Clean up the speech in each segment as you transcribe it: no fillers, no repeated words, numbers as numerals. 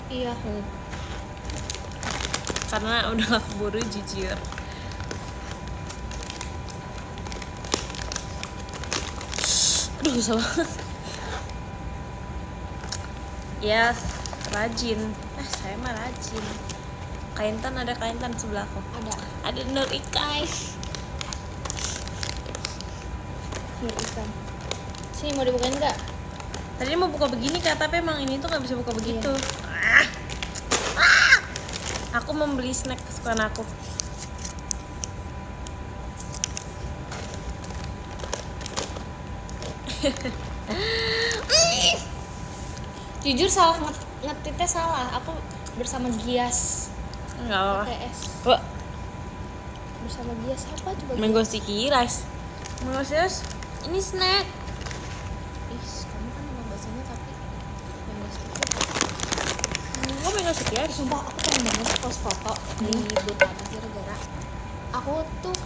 Iya. Karena udah gak keburu jujur. Aduh, susah banget. Yes, rajin. Saya mah rajin. Kaintan, ada kaintan sebelahku. Ada Nur Ikai. Nur ikan. Sini mau dibukain nggak? Tadi mau buka begini Kak, tapi emang ini tuh nggak bisa buka begitu. Aku membeli snack kesukaan aku. Jujur salah ngetitnya salah. Aku bersama Gias. Enggak apa-apa. PTS. Wah, Bersama Gias apa coba? mango sticky rice. Mango sticky, ini snack. Kamu kan emang bahasanya tapi mango sticky. Kok mango sticky rice? Sumpah aku pengen banget post foto di Buta gara-gara aku tuh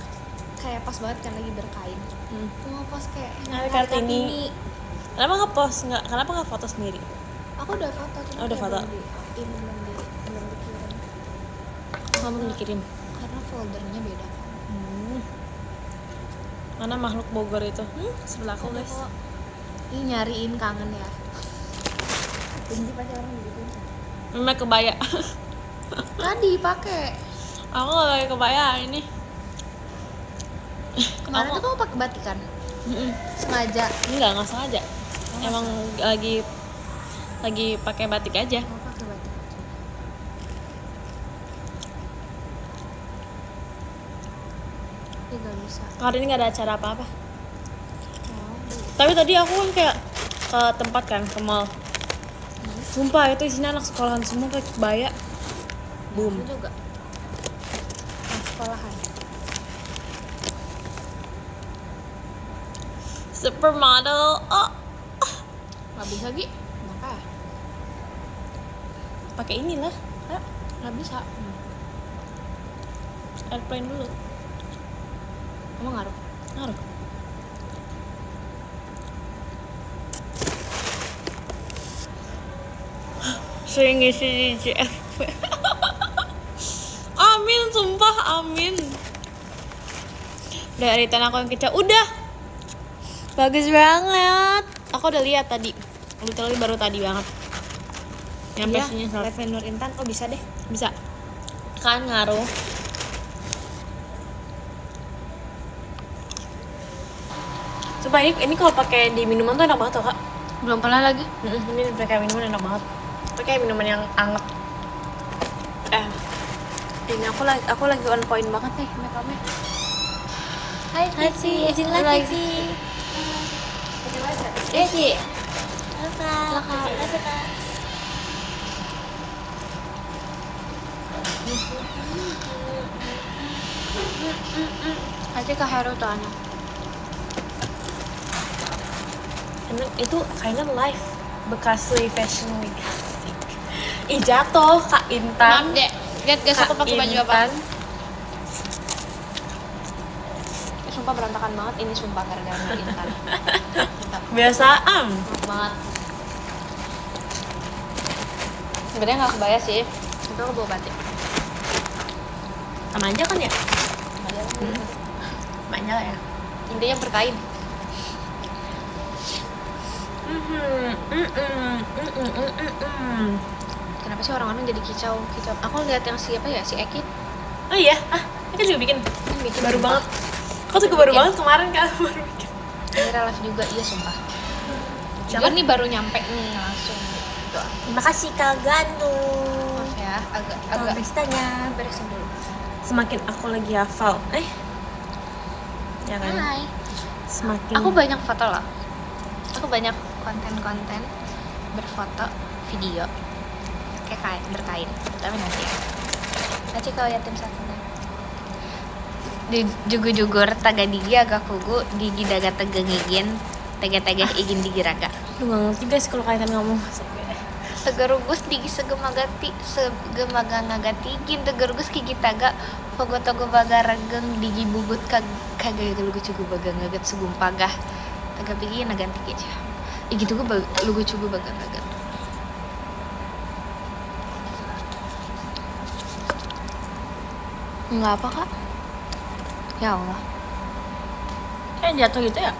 kayak pas banget kan lagi berkain. Aku nge-post kayak Kartini. Kenapa nge-post? Kenapa nggak foto sendiri? Aku udah foto, cuma udah foto. belum dikirim. Kamu dikirim. Karena foldernya beda kan. Mana makhluk Bogor itu? Sebelah aku guys. Ih, nyariin kangen ya. Benci pasti orang begitu. Memang kebaya. Tadi pakai. Aku nggak pakai kebaya ini. Kemarin tuh kamu pakai batik kan? Sengaja. Nggak sengaja. Emang lagi pakai batik aja. Kamu pakai batik. Ih, gak bisa. Hari ini nggak ada acara apa-apa. Oh, Tapi tadi aku kan kayak ke tempat kan, ke mall. Sumpah itu isinya anak sekolahan semua pakai kebaya. Boom. aku juga. Nah, sekolahan. Supermodel. Oh, Gak bisa Gi. Kenapa? pakai inilah. Gak bisa. Airplane dulu. Kamu ngaruh. Ngaruh. Sering ngisi di JFP. Amin, sumpah amin. Udah editan aku yang kecil. Udah. Bagus banget. Aku udah lihat tadi. Literally baru tadi banget. Yang Iya, pastinya Live Nur Intan. Oh bisa deh. bisa. Kan ngaruh. Coba ini kalau pakai di minuman tuh enak banget tuh Kak. Belum pernah lagi. Ini pakai minuman enak banget. Pakai minuman yang anget. Ini aku lagi on point banget nih makeupnya. Hai Cici. Izin lagi sih. Cici. Aja ke Heru tuh anak. Itu kayaknya live Bekasi Fashion Week. Ih jatuh Kak Intan. Maaf dek. Lihat guys aku pakai baju apa? Sumpah berantakan banget ini sumpah gara-gara Nur Intan. Biasaan. Maaf banget. Sebenarnya nggak kebaya sih. Itu aku bawa batik. Sama aja kan ya? Kebaya kan. Banyak ya. Intinya berkain. Kenapa sih orang-orang jadi kicau? Aku lihat yang siapa ya, si Eki. Oh iya, kita juga bikin. Bikin Baru sumpah. banget. Kau juga baru banget kemarin kan baru bikin. Akhirnya live juga, iya sumpah. Siapa? Jujur nih baru nyampe nih langsung. Doa. Terima kasih Kak Gandung. Maaf ya, agak Pestanya. beresin dulu. Semakin aku lagi hafal, ya kan? Hai. Semakin. Aku banyak foto loh. Aku banyak konten-konten berfoto, video kayak berkain. Tapi nanti ya. Nanti kalau yatim satunya. Di jugu-jugur taga digi agak kugu gigi daga tegengigin tega-tega igin digi raga. Lu gak ngerti guys kalau kaitan ngomong. Tegarugus digi segemagati gin tegarugus gigi taga fogotogo baga rageng digi bubut kagak lugu cugu baga ngagat sugum pagah taga pigi naganti aja. Gitu gue lugu cugu baga ngagat. Enggak apa kak. Ya Allah. Kayak jatuh gitu ya?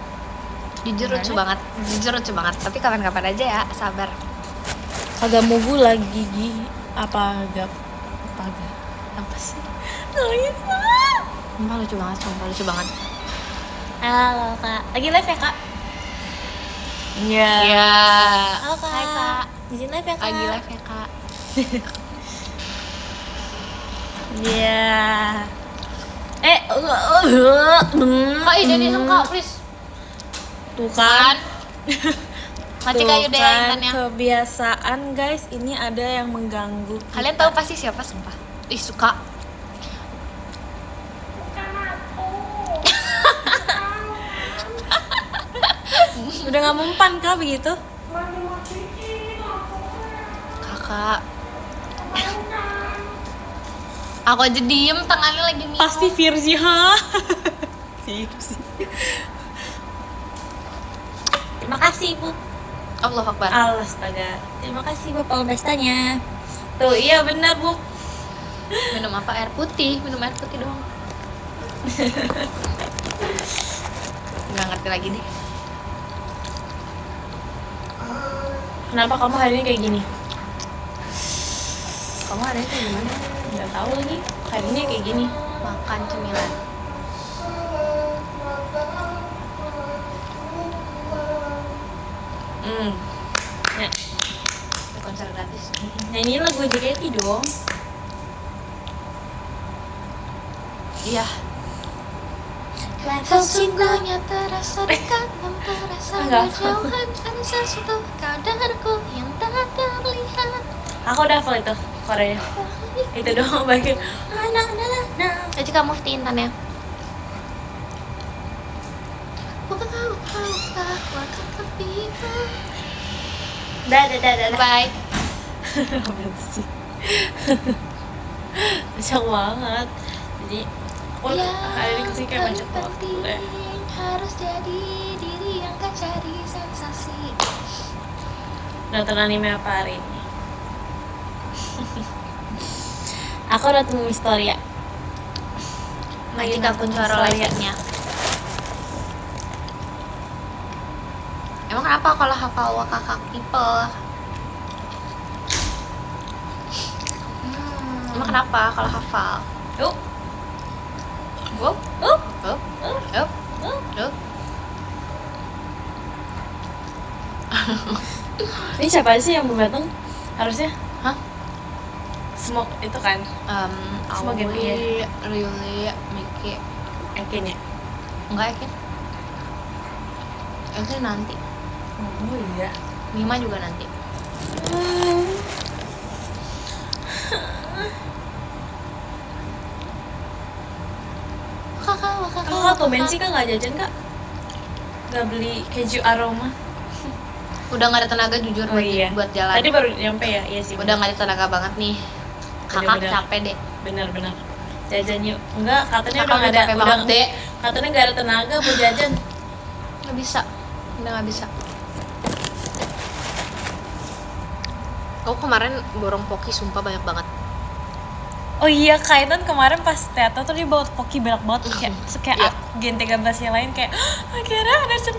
Jujur lucu banget. Jujur lucu banget. Tapi kapan-kapan aja ya. Sabar. Agak mugu lagi gigi. Apa agak apa sih? Nangis Pak. Sumpah lucu banget. Sumpah lucu banget. Halo kak. Lagi live ya kak? Iya. Iya. Halo kak. Hai kak. Izin live ya kak? Lagi live ya kak. Iya. Kak jadi kak please. Tuh kan. Mati kayu deh intannya. Kebiasaan guys, ini ada yang mengganggu kita. Kalian tahu pasti siapa sumpah. Ih suka. Udah nggak mempan kah begitu? Kakak. Aku aja diem, tangannya lagi minum. Pasti Virzi ha. Virzi. Terima kasih Bu. Allah Akbar. Astaga. Terima kasih Bapak pestanya. Tuh iya benar Bu. Minum apa? Air putih. Minum air putih doang. Nggak ngerti lagi deh. Kenapa kamu hari ini kayak gini? Kamu hari ini kayak gimana? Nggak tahu lagi. Hari ini kayak gini. Makan cemilan. Ya. Konser gratis. Nyanyiin lagu JKT dong. Iya. Level Sesungguhnya terasa dekat dan terasa Enggak. berjauhan. Ada sesuatu kau denganku yang tak terlihat. Aku udah hafal itu Korea. Itu doang bagian. Jadi kamu mufti intan ya. Bukan kau keluarkan ke pipa. Dah. Bye. Apa sih? Kacau banget. Jadi aku hari ini kesini kayak macet waktu deh. Harus jadi diri yang gak cari sensasi. Nonton anime apa hari ini? Aku nonton Mistoria. Lagi kapun coro live-nya. Emang kenapa kalau hafal wakakak people? Emang kenapa kalau hafal? Yuk. Up. Ini siapa sih yang belum datang? Harusnya Hah? Smoke itu kan? Semua game Awi, Rili, Miki. Ekin ya? Enggak Ekin. Ekin nanti. Oh iya. Mima juga nanti. Kakak komen sih kak nggak jajan kak? Nggak beli keju aroma? Udah nggak ada tenaga jujur buat jalan. Tadi baru nyampe ya? Iya sih. Udah nggak ada tenaga banget nih. Kakak Bener-bener. capek deh. Benar-benar. Jajan yuk. Enggak, katanya Kakak udah nggak ada. capek banget deh. Katanya nggak ada tenaga buat jajan. Nggak bisa. Udah nggak bisa. Aku kemarin borong poki sumpah banyak banget. Oh iya, Kaitan kemarin pas teater tuh dia bawa poki banyak banget kayak Iya. Gen 13 yang lain kayak akhirnya ada 9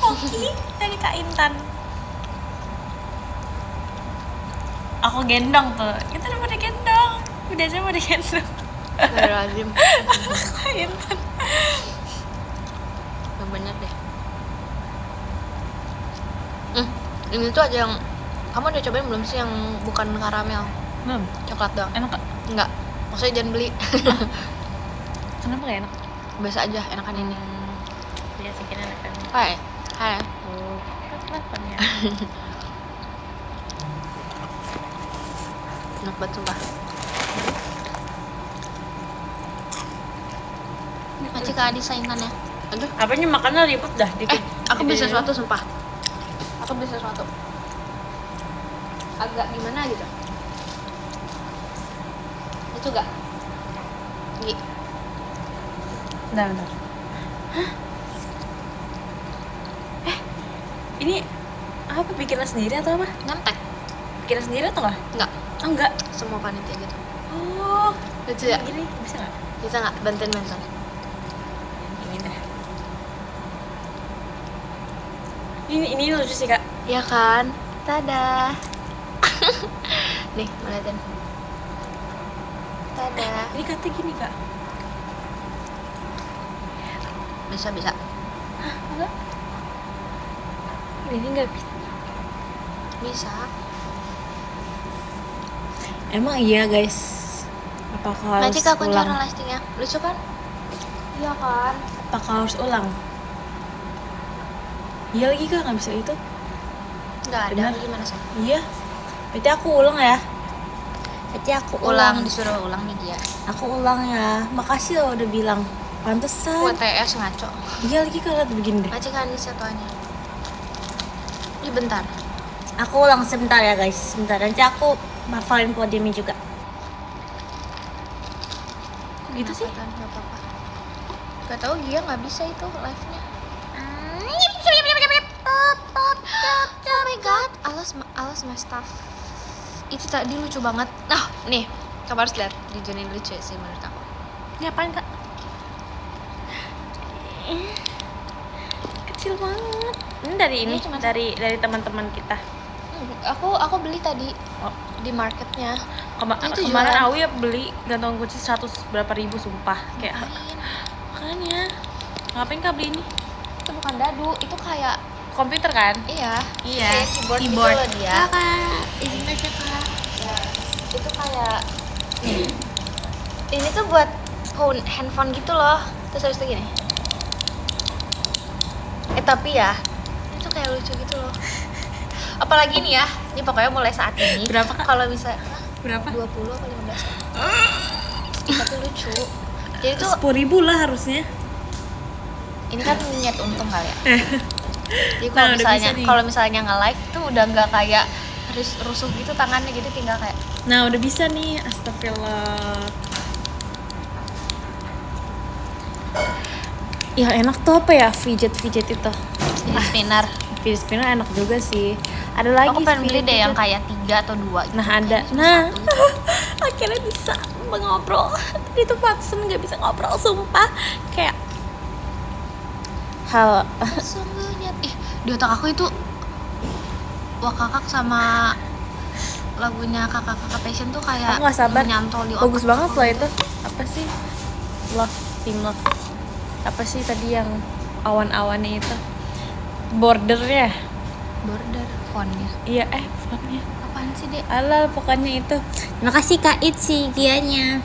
poki dari Kak Intan. Aku gendong tuh, kita udah pada gendong, udah aja pada gendong. Lazim. Kak Intan. Banyak deh. Ini tuh aja yang kamu udah cobain belum sih yang bukan karamel, Belum, coklat doang? enak Kak? Enggak. Maksudnya jangan beli. Kenapa gak enak? Biasa aja, enakan ini. Iya sih, kira enak kan. Hai. Oh, kenapa ya? Enak banget sumpah. Masih ke Adisa intannya. Aduh. Apanya makannya ribut dah dikit. Aku beli sesuatu sumpah. Aku beli sesuatu. Agak gimana gitu. Itu gak? Gi. Bentar. Hah? Ini apa bikinan sendiri atau apa? Ngantek? Bikinan sendiri atau enggak? Enggak. Oh, enggak. Semua panitia gitu. Oh, Lucu ya? gini bisa nggak? Bisa nggak? Bantuin. Ini dah. Ini lucu sih kak. Ya kan? Tada. Nih, mau liatin. Tada. Ini katanya gini kak. Bisa. Enggak? Ini nggak bisa. Bisa. Emang iya guys. Apakah harus Nanti kak kunci ulang? lastiknya. Lucu kan? Iya kan? Apakah harus ulang? Iya lagi kak, nggak bisa itu. Nggak ada. Benar. Gimana sih? Iya. Berarti aku ulang ya. Berarti aku Ulang, disuruh ulang nih dia. Aku ulang ya. Makasih lo udah bilang. Pantesan. WTS ngaco. Iya lagi kak, lihat begini deh. Macam kan ini satuannya. Ini bentar. Aku ulang sebentar ya guys. Sebentar, nanti aku hafalin podiumnya juga. Gitu sih? Nggak apa-apa. Gak tau Gia nggak bisa itu live-nya. Oh my god, alas my stuff. Itu tadi lucu banget. Nah, nih, kamu harus lihat videonya lucu sih menurut aku. Ini apaan kak? Kecil banget. Ini dari ini, Ini cuma dari teman-teman kita. Aku beli tadi Oh, di marketnya. Itu kemarin jualan. Awi ya beli gantungan kunci 100 berapa ribu sumpah. Kayak Ngapain? makanya ngapain kak beli ini? Itu bukan dadu, itu kayak Komputer kan? iya. Iya, Kayak keyboard, gitu loh dia. Kakak, izin aja kak. Ya, itu kayak ini tuh buat handphone gitu loh. Terus habis itu gini. Tapi ya, itu kayak lucu gitu loh. Apalagi nih ya, ini pokoknya mulai saat ini. Berapa, Kak? Kalau bisa Berapa? 20 atau 15 ya. Tapi lucu. Jadi tuh 10.000 lah harusnya. ini kan niat untung kali ya. Jadi Nah, udah bisa nih. kalau misalnya nge-live tuh udah nggak kayak harus rusuh gitu tangannya, gitu tinggal kayak Nah udah bisa nih, astagfirullah. Yang enak tuh apa ya, fidget itu. jadi spinner. Fidget spinner enak juga sih. Ada lagi Aku pengen beli fidget deh yang fidget. kayak 3 atau 2 gitu. Nah ada, Kayaknya cuma nah satu. akhirnya bisa ngobrol. Tadi tuh Patsen nggak bisa ngobrol, sumpah. Kayak hal Sesungguhnya di otak aku itu Wakakak sama lagunya kakak-kakak passion tuh kayak Aku nggak sabar. nyantol di otak. bagus banget aku loh gitu. itu. Apa sih? Love, team love. Apa sih tadi yang awan-awannya itu? Bordernya. Border fontnya. Iya, fontnya. Apaan sih, Dek? Alal pokoknya itu. Terima kasih Kak Itzy Gianya.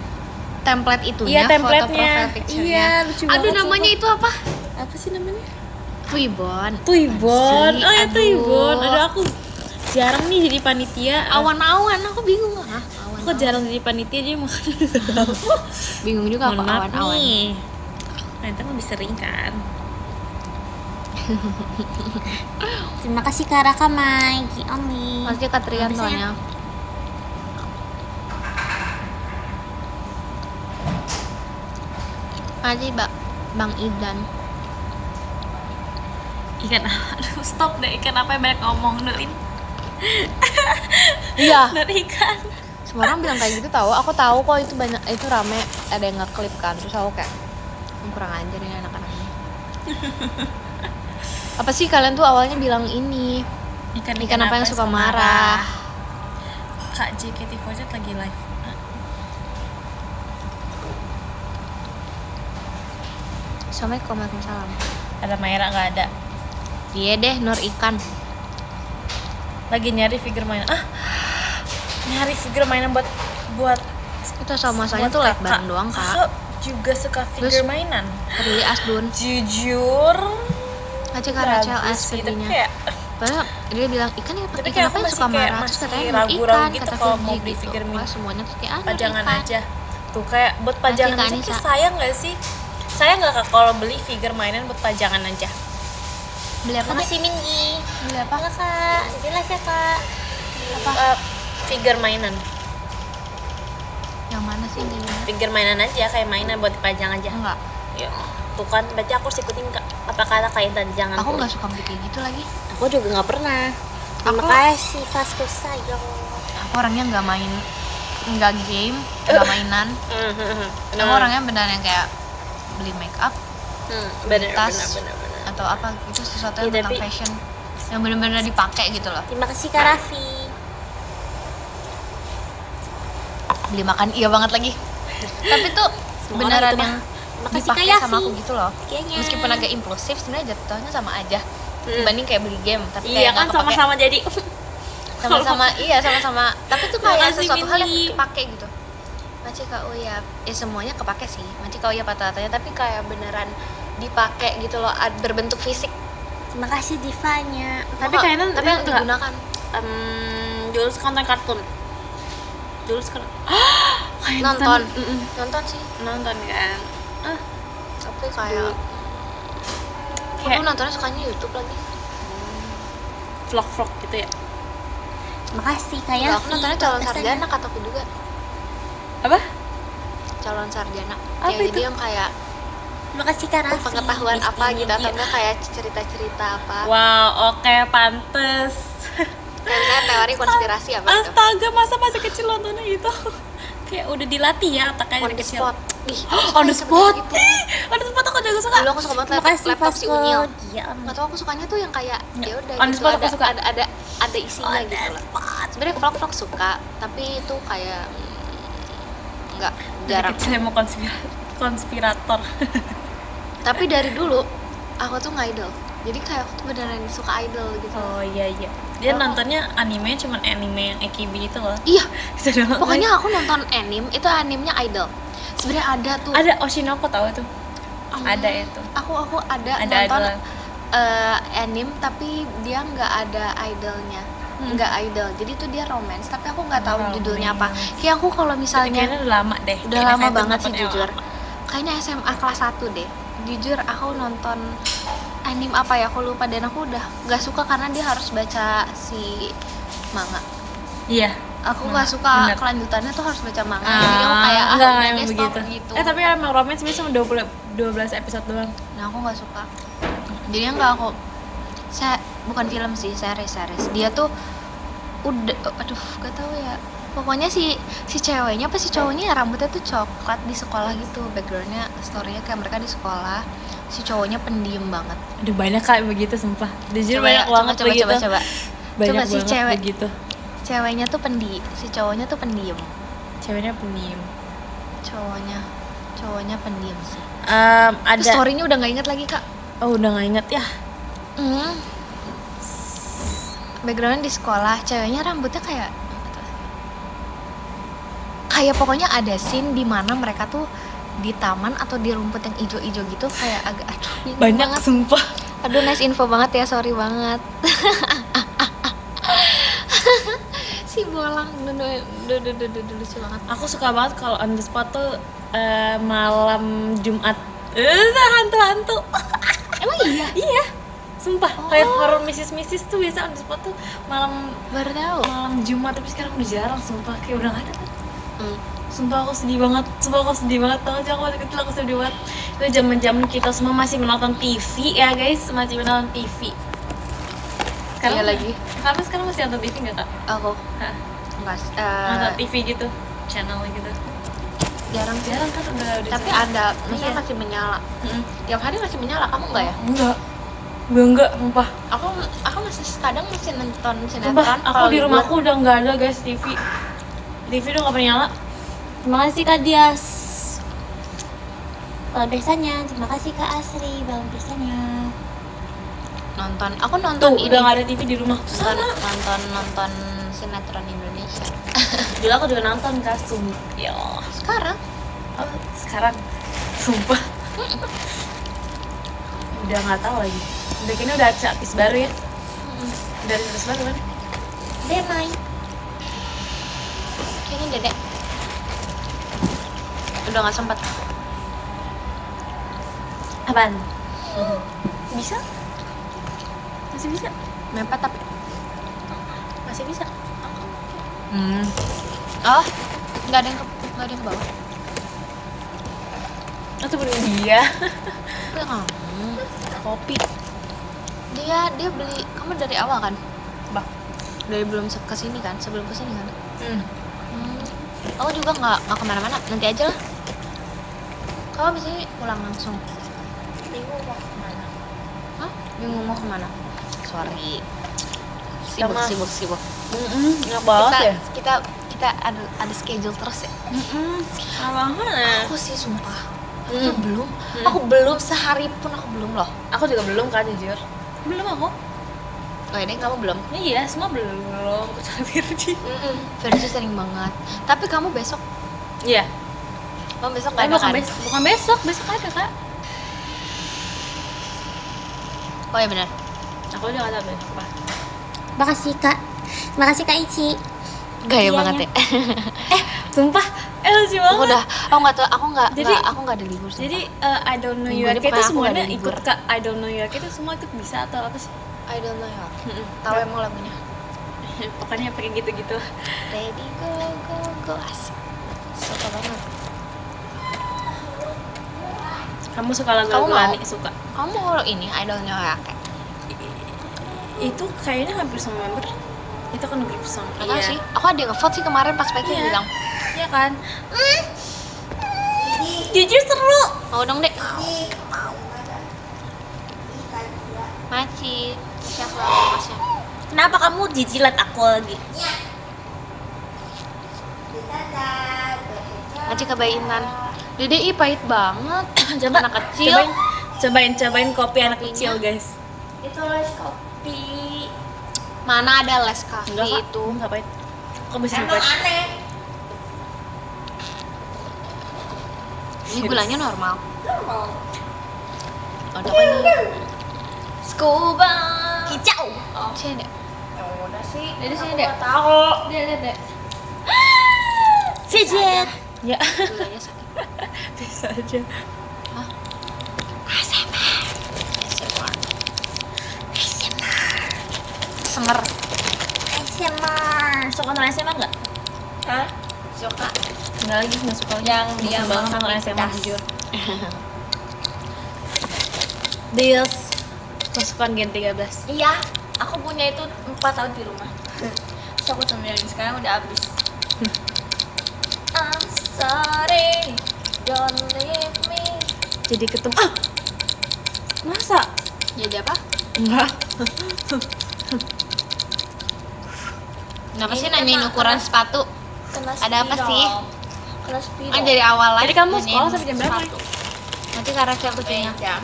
Template itunya, Iya, template-nya. foto profile picture-nya. Iya, lucu Aduh, banget, namanya sumpah. itu apa? Apa sih namanya? Tuibon. Tuibon. Asli, Oh ya aduh. Tuibon. Aduh aku jarang nih jadi panitia. Awan-awan, aku bingung lah. Aku jarang jadi panitia jadi makanya Bingung juga apa mohon maaf awan-awan. nih. Nanti lebih sering kan. Terima kasih Kak Raka Mai, Only. Masih Katrian Habisnya. soalnya. Masih Bang Idan. Ikan, aduh stop deh, ikan apa yang banyak ngomong Nurin. Iya. Nur ikan. Semua orang bilang kayak gitu tahu. Aku tahu kok itu banyak, itu rame, ada yang nge-clip kan. Terus aku kayak kurang ajar ini anak-anak ini. Apa sih kalian tuh awalnya bilang ini? Ikan apa yang suka marah? Kak JKT48 lagi live. Assalamualaikum, waalaikumsalam. Ada Maira nggak ada? Iya deh, Nur Ikan. Lagi nyari figure mainan. Nyari figure mainan buat Itu sama masanya tuh live bareng doang, Kak. Kakak juga suka figure Terus- mainan. Peduli Asdun. Jujur. Aja Kak Rachel bagus sih, tapi aslinya. kayak Padahal dia bilang ikan Tapi ikan kayak apa aku yang masih suka kayak marah? Terus masih katanya Nur ragu-ragu Ikan, gitu kata kalau Fuji mau beli gitu. figure Wah, semuanya tuh kayak Nur pajangan Ikan. aja. Tuh kayak buat pajangan Kak aja Anissa. kayak sayang nggak sih? Sayang nggak Kak kalau beli figure mainan buat pajangan aja? Beli apa? Dek? Makasih Minji. Beli apa? Enggak Kak, jelas ya Kak. Apa? Figure mainan. Yang mana sih ini? Figure mainan aja kayak mainan buat dipajang aja. Enggak. Ya. Tuh kan, berarti aku harus ikutin Kak. Apa kata kayak tadi jangan. Aku nggak suka beli kayak gitu lagi. Aku juga nggak pernah. Terima Aku- kasih Vasco sayang. Aku orangnya nggak main nggak game, nggak mainan. Aku orangnya beneran yang kayak beli make up, bener tas, atau apa gitu, sesuatu yang Iya, tentang tapi- fashion yang bener-bener dipakai gitu loh. Terima kasih Kak Raffi. Beli makan iya banget lagi. Tapi tuh Semua beneran orang itu, yang Makasih Kak dipakai Yafi. sama aku gitu loh. Kayaknya. Meskipun agak impulsif, sebenarnya jatuhnya sama aja. Dibanding kayak beli game, tapi Iya kayak kan nggak kepake. sama-sama jadi. Sama-sama iya sama-sama, tapi tuh kayak Makasih, sesuatu hal yang Mini. kepake gitu. Maci Kak Uya, ya semuanya kepake sih. Maci Kak Uya patah-patahnya, tapi kayak beneran dipakai gitu loh, berbentuk fisik. Terima kasih Divanya. Tapi Nggak- kayaknya tapi yang digunakan. Jules konten kartun. Jules kan Nonton. Nonton sih, nonton kan. tapi kayak Kayak aku nontonnya sukanya YouTube lagi. vlog-vlog gitu ya. Makasih Nggak, kayak aku nontonnya calon sarjana kataku juga. Apa? Calon sarjana. Apa Ya, itu? jadi yang kayak Makasih Kak Raffi. pengetahuan apa gitu, atau Iya. enggak kayak cerita-cerita apa. Wow, oke, pantes. Kayak misalnya teori konspirasi apa gitu. Astaga, masa masih kecil nontonnya itu? Kayak udah dilatih ya otaknya On dari the kecil. spot. Ih, On the spot. Gitu. On the spot aku juga suka. Dulu aku suka banget Terima kasih laptop si Unyil. Iya. Nggak tau, aku sukanya tuh yang kayak Ya, ya udah on the gitu, spot aku ada, suka. ada isinya gitu loh. Sebenarnya vlog suka, tapi itu kayak nggak Dari jarang. kecil emang konspirator. Tapi dari dulu aku tuh nge-idol. Jadi kayak aku tuh beneran suka idol gitu. Oh iya iya. Dia Oh. nontonnya anime cuman anime yang AKB gitu loh. Iya, Itu doang. pokoknya aku nonton anime itu animenya idol. Sebenarnya ada tuh. ada Oshinoko tahu tuh. Ada itu. Aku ada Ada nonton idol. anime tapi dia nggak ada idolnya. Nggak idol. Jadi tuh dia romance, tapi aku nggak tahu Romance. judulnya apa. Kayak aku kalau Tapi misalnya kayaknya udah lama deh. udah Kayak lama saya banget sih nontonnya jujur. lama. Kayaknya SMA kelas 1 deh. Jujur aku nonton anime apa ya, aku lupa, dan aku udah nggak suka karena dia harus baca si manga. Iya. Aku Manga, nggak suka bener. kelanjutannya tuh harus baca manga. Jadi aku kayak enggak udah yang deh, stop begitu. gitu. Tapi emang romance biasa cuma 12 episode doang. Nah aku nggak suka. Jadinya nggak aku. Saya bukan film sih, series. Dia tuh udah, aduh gak tahu ya. Pokoknya si ceweknya apa si cowoknya ya rambutnya tuh coklat di sekolah gitu. Backgroundnya, storynya kayak mereka di sekolah. Si cowoknya pendiam banget. Udah banyak kayak begitu sumpah. Jujur banyak banget begitu. Coba. Banyak Coba si banget cewek. begitu. Ceweknya tuh si cowoknya tuh pendiam. Ceweknya pendiam. Cowoknya pendiam sih. Ada. Terus storynya udah nggak inget lagi kak. Oh udah nggak inget ya. Backgroundnya di sekolah, ceweknya rambutnya kayak pokoknya ada scene di mana mereka tuh di taman atau di rumput yang ijo-ijo gitu, kayak agak bingung Banyak banget. sumpah. Aduh nice info banget ya, sorry banget. Si bolang, duh, lucu banget. Aku suka banget kalau on the spot tuh malam Jumat. Hantu-hantu. Emang iya? Iya. Sumpah, Oh. kayak horror misis tuh biasa on the spot tuh malam Baru tahu. Jumat, tapi sekarang udah jarang sumpah, kayak udah gak ada kan. Hmm. Sumpah aku sedih banget, tau gak sih, aku masih kecil aku sedih banget. Itu zaman kita semua masih menonton TV ya guys, masih menonton TV. Iya lagi. Sekarang masih nonton TV gak kak? Aku Hah? enggak, Nonton TV gitu, channel gitu. jarang sih. Jarang kan udah Tapi jarang. ada, maksudnya Iya. masih menyala. Mm-mm. Tiap hari masih menyala, kamu enggak ya? Enggak. Gue enggak, sumpah. Aku masih kadang masih nonton Sumpah, sinetron. aku kalau di libur. rumahku udah nggak ada guys TV. TV udah nggak pernah nyala. Terima kasih Kak Dias. Balon biasanya, terima kasih Kak Asri. Balon biasanya. nonton. Aku nonton Tuh, ini. udah nggak ada TV di rumah. Nonton sinetron Indonesia. Dulu aku juga nonton Kasum. Ya. Sekarang Oh, sekarang, sumpah. Udah nggak tahu lagi. Udah kini udah ada artis baru ya. Udah ada artis baru kan? Demai. Kayaknya Dedek. Udah nggak sempat. Apaan? Bisa? Masih bisa? Mepet tapi. Masih bisa? Oh, nggak ada yang ke bawah. Itu bener dia. Itu kamu. Kopi. Dia beli. Kamu dari awal kan? Bah. Dari belum kesini kan? Sebelum kesini kan? Aku juga nggak kemana-mana, nanti aja lah. Kamu abis ini pulang langsung. Bingung mau kemana. Hah? Bingung mau kemana? Sorry. Sama- Sibuk. Enak banget ya. Kita ada schedule terus ya. Enak banget. Aku sih sumpah. Aku belum sehari pun aku belum loh. Aku juga belum kan jujur. Belum aku. Oh ini kamu belum? Iya, semua belum. Kecuali Virgi. Versi sering banget. Tapi kamu besok? Iya. Kamu besok nggak Tapi ada kan? bukan besok ada Kak. Oh iya benar. Aku juga ada besok. Pak. Makasih Kak. Makasih Kak Ici. Gaya Iya, banget ya. Sumpah, lucu banget. Aku udah, aku nggak tahu, aku Jadi- nggak ada libur. Jadi I don't know Minggu you ini itu pokoknya aku semuanya nggak ada libur. ikut Kak. I don't know you itu semua ikut bisa atau apa sih? I don't know ya. Tahu emang lagunya? Pokoknya pakai gitu-gitu. Ready go asik. Suka banget. Kamu suka lagu Kamu mau? Lani? Suka. Kamu kalau ini I don't know ya kayak. Itu kayaknya hampir semua member. Itu kan grup song. Nggak tahu sih. Aku ada ngevote sih kemarin pas Peti Iya. bilang. Iya kan? Jujur seru. Mau dong dek. Maci. Siapa masnya? Kenapa kamu jijilat aku lagi? Maci kebainan. Dede ih pahit banget. Coba Anak kecil. Cobain kopi anak kecil, guys. Itu les kopi. Mana ada les kafe Enggak, Kak. itu? Enggak pahit. Kok bisa Emang pahit? aneh. Ini gulanya normal. Normal. Ada kan nih? Scuba. Kicau. Sini dek. Ya udah sih. Dede sini Aku dek. nggak tahu. Dede dek. Sejet. Ya. Gulanya sakit. Bisa aja. ASMR. Semer. ASMR. Suka nonton ASMR enggak? Hah? Suka. Enggak lagi, enggak suka. Yang dia Bosan banget makan nonton ASMR tas. jujur. Deals pasukan Gen 13. Iya, aku punya itu 4 tahun di rumah. Terus aku sembilan sekarang udah habis. I'm sorry, don't leave me. Jadi ketemu. Masa? Jadi apa? Enggak. Kenapa Ini sih kan nanyain mah ukuran kena- sepatu? Kena Ada apa spidol. sih? Kena spidol. Kan dari awal Jadi live kamu nanyain sekolah sampai jam berapa? sepatu. Nanti karena siapa kucingnya. jam.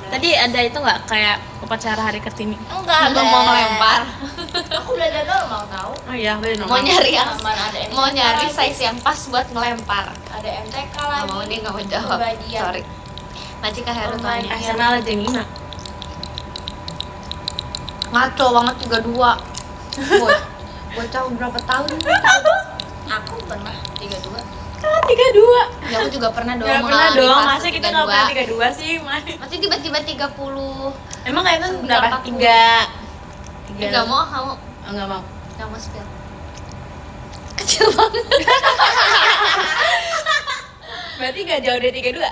Tadi ada itu enggak kayak upacara hari Kartini? Enggak ada. Mau ngelempar. Aku udah ada normal tahu. Oh iya, bener. Mau nyari yang Mana ada MTK mau nyari lagi. size yang pas buat ngelempar. Ada MTK Nggak lagi. mau dia nggak mau jawab. Kebagian. Sorry. Nanti Kak Heru Online tanya. Arsenal jam 5. Ngaco banget 32. Bocah berapa tahun? Aku pernah 32. Kan 32. Ya aku juga pernah dong. Enggak pernah mengalami dong, fase masa kita enggak pernah 32 sih, Mai. Masih tiba-tiba 30. Emang kayak itu 9, berapa? 40. 3. Enggak mau kamu. Oh, enggak mau. Enggak mau spill. Kecil banget. Berarti enggak jauh dari 32.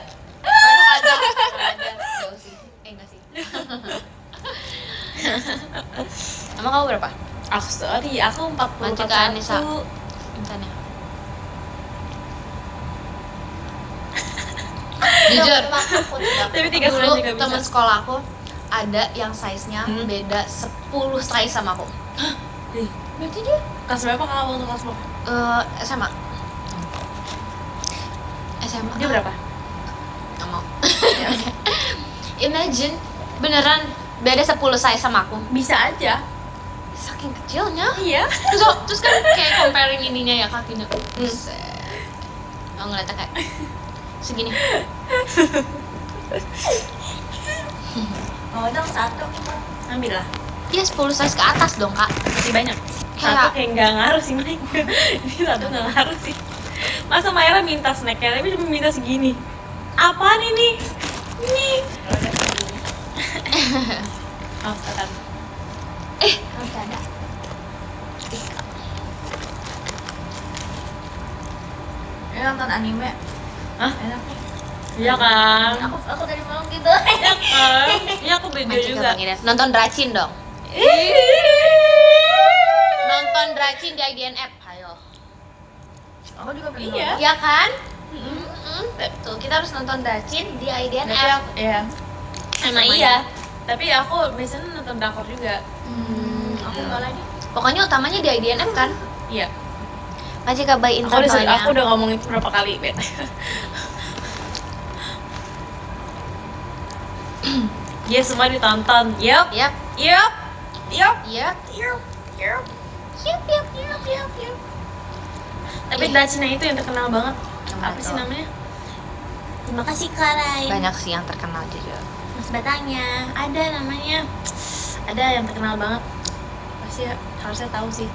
Ada. Jauh sih. Enggak sih. Emang kamu berapa? Aku sorry, aku 40. Macam Kak Anissa. Misalnya. Jujur. Tapi 3 bulan Dulu juga bisa. teman sekolah aku ada yang size-nya Hmm. beda 10 size sama aku. Ih, Berarti dia kelas berapa kamu waktu kelas berapa? SMA. SMA. Dia berapa? Nggak mau. Imagine beneran beda 10 size sama aku. Bisa aja. Saking kecilnya. Iya. Terus kan kayak comparing ininya ya kakinya. Buset. Oh ngeliatnya kayak segini. mau dong satu. Ambil lah. Iya 10 size ke atas dong kak. Masih banyak. Kayak- Satu kayak nggak ngaruh sih, Mai. Ini satu nggak ngaruh sih. Masa Maira minta snacknya, tapi cuma minta segini. Apaan ini? Ini. Oh, setan. Masih ada. Ini nonton anime. Hah? Enak nih. Iya kan? Aku dari malam gitu. Iya kan? Iya aku beda Mancing juga. Bang Ida. Nonton Dracin dong. Nonton Dracin di IGN app. Ayo. Aku juga belum. Iya. Ya kan? Betul, kita harus nonton Dacin di IDN Tapi app. aku, ya. Emang Semuanya. iya. Tapi aku biasanya nonton drakor juga. Aku enggak lagi. Pokoknya utamanya di IDN app kan? Iya. Majika by internalnya. Aku udah ngomong itu berapa kali, Bet. Ya semua ditonton. Yup. Yap, Yup. Yup. yap, Yup. Yup. yap. Tapi Ih. Dacina itu yang terkenal banget. Apa Apa sih tuh? namanya? Terima kasih Karai. Banyak sih yang terkenal juga. Mas Batangnya. Ada namanya. Ada yang terkenal banget. Pasti harusnya tahu sih.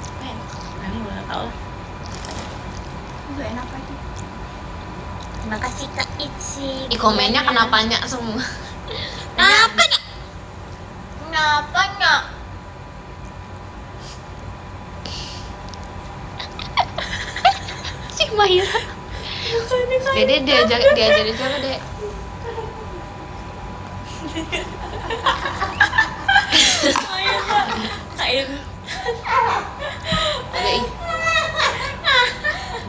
Apa ya? Ini udah gak tau lah. Enggak enak lagi. Terima kasih Kak Itzy. Di komennya kenapanya semua. Kenapanya? Kenapanya? Cik Mahira. Dede diajarin siapa, Dek? Ayo Kak. Kain. Dede ih.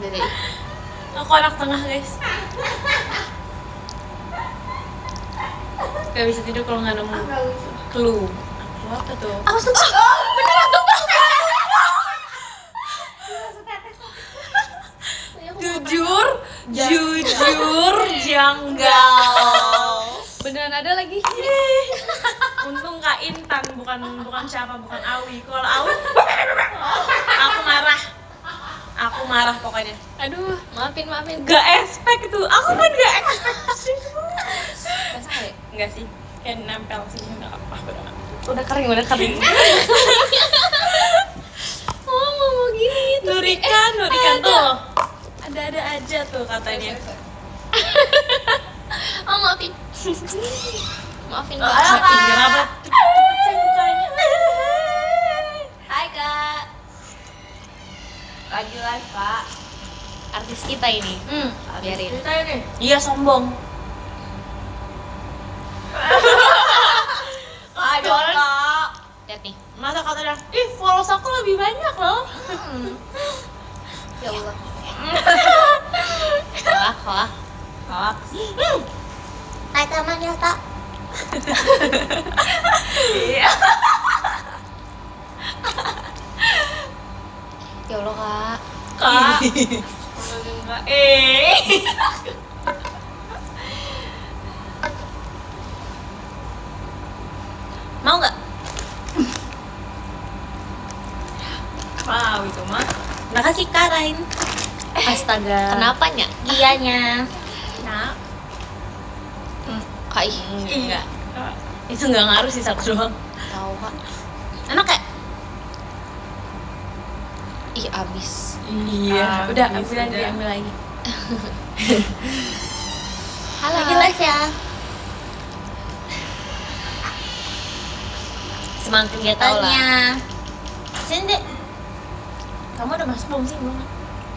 Dede ih. Aku anak tengah guys. Gak bisa tidur kalau nggak nemu clue. Clue apa tuh? Awas tuh. Beneran tuh. Jujur janggal. Beneran ada lagi. Untung Kak Intan bukan siapa, bukan Awi. Kalau Awi aku marah pokoknya. Aduh, maafin. Gak expect tuh. Aku kan gak expect sih. Basah nggak, Dek? Enggak sih. Kayak nempel sih enggak apa Udah kering. Oh, mau gini. Nurikan tuh. Ada aja tuh katanya. Oh, maafin. Maafin Halo, banget. Kak. Kenapa? Cepet mukanya. Hai Kak. Lagi live Kak. Artis kita ini. Biarin. Cerita ini. Iya sombong. Ayo Kak. Lihat nih. Masa katanya, ih followers aku lebih banyak loh. Ya Allah. Hoak. Hoax. Hai teman ya Kak. Iya. Ya Allah, Kak. Kak. Mau nggak? Wow itu mah. Makasih Kak Rain. Astaga. Kenapanya? Dianya. Nah, Kak ih. enggak. Itu nggak ngaruh sih, satu doang. Tahu, Kak. Enak kayak. Ih, abis. Iya. Udah, ambil lagi. Halo. Lagi live ya. Semangat kegiatannya. Sini deh. Kamu udah masuk belum sih? Belum.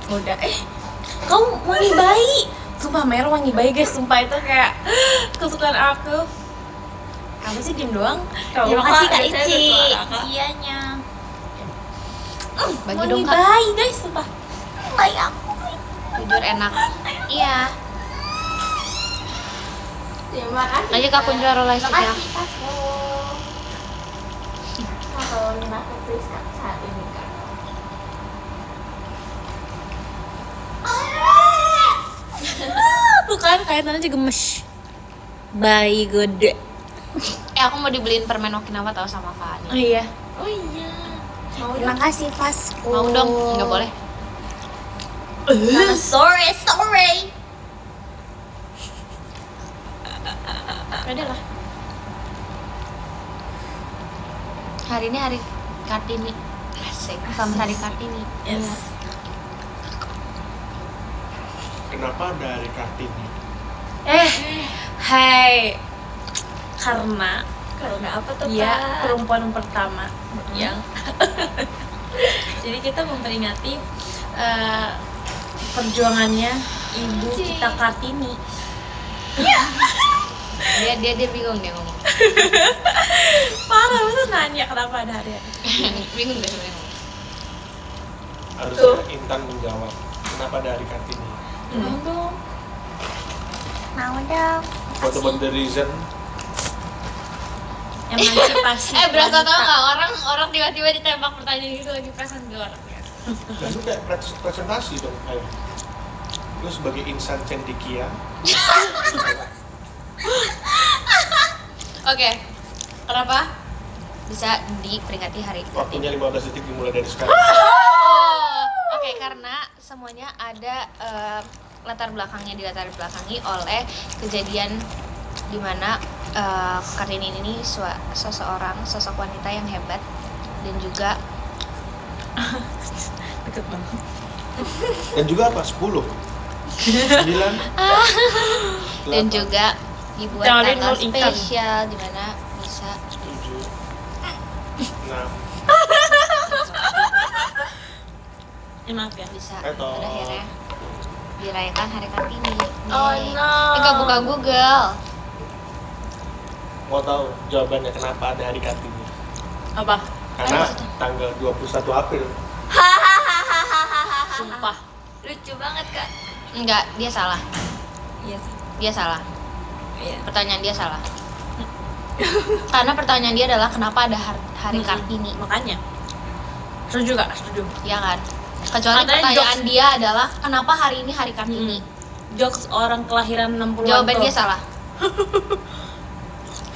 Udah. Kamu wangi bayi. Sumpah merah wangi bayi guys. Sumpah itu kayak kesukaan aku. Kamu sih diem doang. Terima kasih Kak Ici. Ianya. Bagi Wangi dong, Kak. bayi guys. Sumpah. Bayi aku. Jujur enak. Iya. Terima kasih. Aja Kak kunci live ya. Makasih Kasmo. Kalau minat please Kak saat ini Kak. Tuh kan kayak aja gemes. Bayi gede. Aku mau dibeliin permen Okinawa tahu sama Kak Oh Ani. iya. Oh iya. Terima kasih Vasco. Mau dong? Enggak boleh. Sorry. Udah lah. Hari ini hari Kartini. Asik. Sama hari Kartini. Yes. Kenapa dari Kartini? Hai. Karena apa tuh dia Kak? perempuan pertama yang jadi kita memperingati perjuangannya ibu kita Kartini. Dia bingung dia ngomong. Parah, masa nanya kenapa ada hari Bingung deh. Harusnya Intan menjawab. Kenapa dari Kartini? Mau dong. What about the reason? Emansipasi. Berasa tau nggak orang tiba-tiba ditembak pertanyaan gitu lagi perasaan gue orang ya. Dan lu kayak presentasi dong kayak. Lu sebagai insan cendekia. Oke, kenapa? Bisa diperingati hari Kartini. Waktunya 15 detik dimulai dari sekarang. Oke, karena semuanya ada latar belakangnya, dilatar belakangi oleh kejadian dimana Kartini ini sosok wanita yang hebat dan juga Deket banget. Dan juga apa? 10 9 dan juga dibuat Talent tanggal non income. spesial dimana bisa 7 6 Maaf ya. bisa Eto. pada akhirnya dirayakan hari Kartini. Oh, Yeay. no. Nggak buka Google. Mau tahu jawabannya kenapa ada hari Kartini? Apa? Karena tanggal 21 April. Sumpah. Lucu banget Kak. Enggak, dia salah. Iya. Dia salah. Iya. Pertanyaan dia salah. Karena pertanyaan dia adalah kenapa ada hari Kartini, Makanya. Setuju gak? Setuju. ya kan? Kecuali Katanya pertanyaan jokes. dia adalah kenapa hari ini hari Kartini. Jokes orang kelahiran 60-an. Jawaban tuh. dia salah.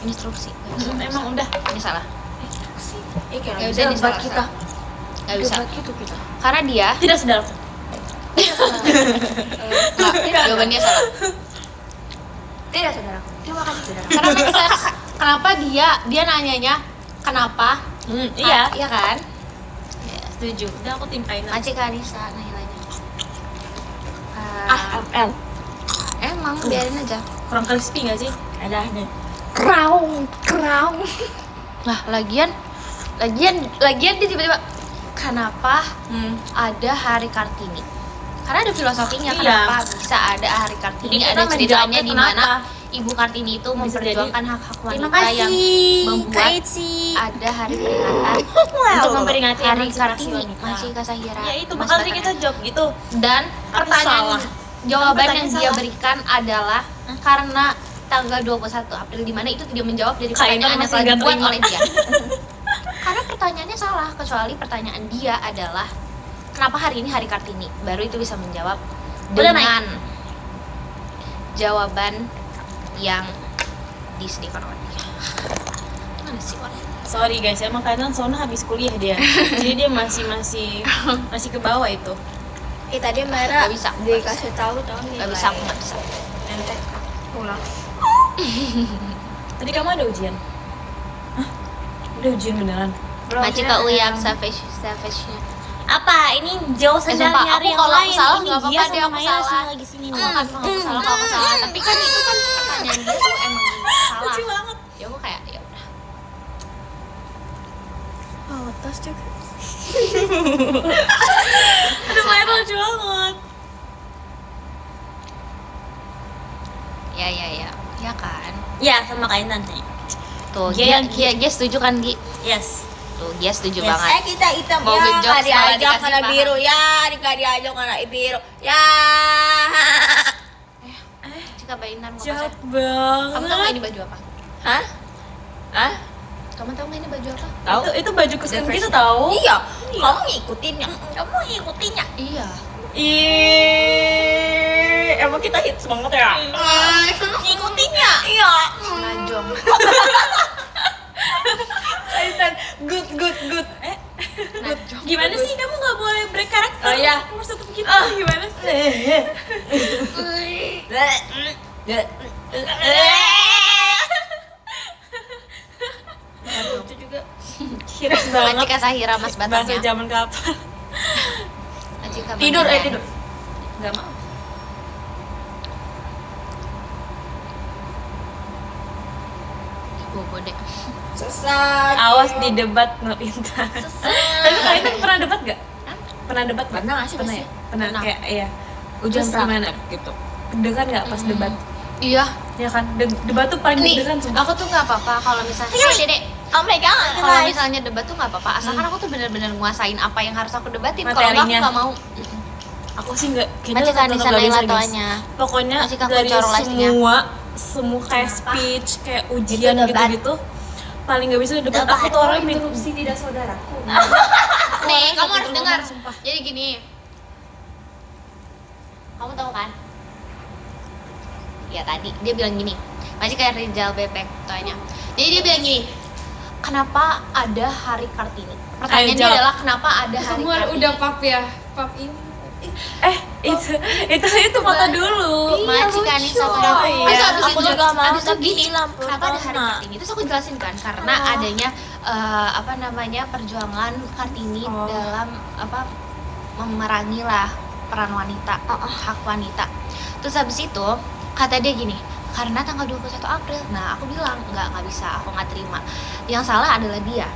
Instruksi. Emang udah. Ini salah. Iya, Nggak bisa ini salah. kita. Nggak bisa. Gitu kita. Karena dia Tidak sedar. nggak, jawaban dia salah. Tidak saudara. Terima kasih saudara. Karena make sense. Kenapa dia nanyanya kenapa? Iya. Iya kan? Setuju. Udah aku tim Kainan. Macik Anissa nanya-nanya. FL. Emang biarin aja. Kurang crispy gak sih? Ada deh. Kraung. Lah, lagian dia tiba-tiba kenapa ada hari Kartini? Karena ada filosofinya Iya. kenapa bisa ada hari Kartini. Jadi kita Ada ceritanya menjawabnya di mana kenapa. Ibu Kartini itu Bisa memperjuangkan hak-hak Terima wanita kasih. yang membuat ada hari peringatan Untuk memperingati hari emansipasi Kartini. wanita. Masih Kasahira. Ya itu Mas bakal tadi Batara. kita jawab gitu. Dan Tapi pertanyaan salah. jawaban Pertanyaan yang dia salah. berikan adalah karena tanggal 21 April di mana itu tidak menjawab dari Kak Intan pertanyaan yang masih telah nggak dibuat terima. oleh dia. Karena pertanyaannya salah, kecuali pertanyaan dia adalah kenapa hari ini hari Kartini. Baru itu bisa menjawab Udah, dengan jawaban yang disediakan oleh dia. Mana sih Wan? Sorry guys, emang Kainan soalnya habis kuliah dia. Jadi dia masih ke bawah itu. Tadi Mara Nggak bisa. dikasih tahu nih. Gak bisa, aku gak bisa. Ente pulang. Tadi kamu ada ujian? Hah? Udah ujian beneran? Macik Kak Uyang savage-nya. Apa? Ini jauh sendal sumpah, nyari aku yang kalau aku lain. salah Ini nggak apa-apa Gia deh, sama aku Maya salah. sini lagi sini nih. Aku salah kalau aku salah, tapi kan itu kan pertanyaan dia tuh emang salah. Lucu banget. Ya aku kayak ya udah. Oh, tas juga. Aduh, Maya lucu banget. Ya kan. Ya, sama Kainan nih. Tuh, Gia- Gia setuju kan Gi? Yes. Tuh, Gia setuju Yes. banget. Kita hitam Mau ya, ngejokes nggak malah diajak dikasih karena paham. biru ya, nggak diajak karena biru ya. Cika Bainan mau Jahat kasih. banget. Kamu tahu nggak ini baju apa? Hah? Hah? Kamu tahu nggak ini baju apa? Tahu? Itu baju kesukaan The kita Fresh. tahu. Iya, kamu ngikutinnya. Kamu ngikutinnya. Iya. Ih, emang kita hits banget ya. Ngikutinnya. Iya. Najong. Kaitan good. Najong. Gimana sih kamu nggak boleh break karakter? Oh, iya. Kamu harus tetap gitu. Gimana sih? Itu juga. Hits banget. Cika Sahira Mas Bahasa Batarnya. zaman kapan? Cika Tidur, Bainan. tidur. Gak mau. Bobo deh. Sesat. Awas di debat nggak pintar. Tapi kalian pernah debat gak? Pernah debat nggak? Pernah nggak sih, Pernah pasti? ya? Pernah Pernah. kayak iya. Ujian Terus praktek. gimana gitu? Deg-degan nggak pas debat? Iya. Ya kan, debat tuh paling Nih, deg-degan sumpah. aku tuh nggak apa-apa kalau misalnya, "Hai Dedek, Oh my god. Kalau misalnya debat tuh nggak apa-apa, asalkan aku tuh bener-bener nguasain apa yang harus aku debatin. Kalau nggak, aku Materinya. nggak mau. Aku sih nggak, Masih kan di sana bisa, guys. Latoanya. Pokoknya Masih kan dari kuncor live-nya. semua kayak speech, kayak ujian Itu debat. gitu-gitu paling nggak bisa debat. Debat. Aku tuh orang yang Interupsi tidak saudaraku. Nih, kamu harus ngomong, dengar. sumpah. Jadi gini, kamu tahu kan? Ya tadi dia bilang gini, masih kayak Rizal Bebek tanya. Jadi dia bilang gini, kenapa ada hari Kartini? Pertanyaannya jawab. adalah kenapa ada hari Semua Kartini? udah pap ya. Pap ini. itu foto dulu. Masih kan ini satu Oh, iya. Terus abis Aku itu, juga mau abis itu tapi gini, lampu kenapa ada hari Nah. Kartini? Terus aku jelasin kan, karena adanya apa namanya perjuangan Kartini Oh. dalam apa memerangi lah peran wanita, hak wanita. Terus habis itu kata dia gini, karena tanggal 21 April. Nah, aku bilang nggak bisa, aku nggak terima. Yang salah adalah dia.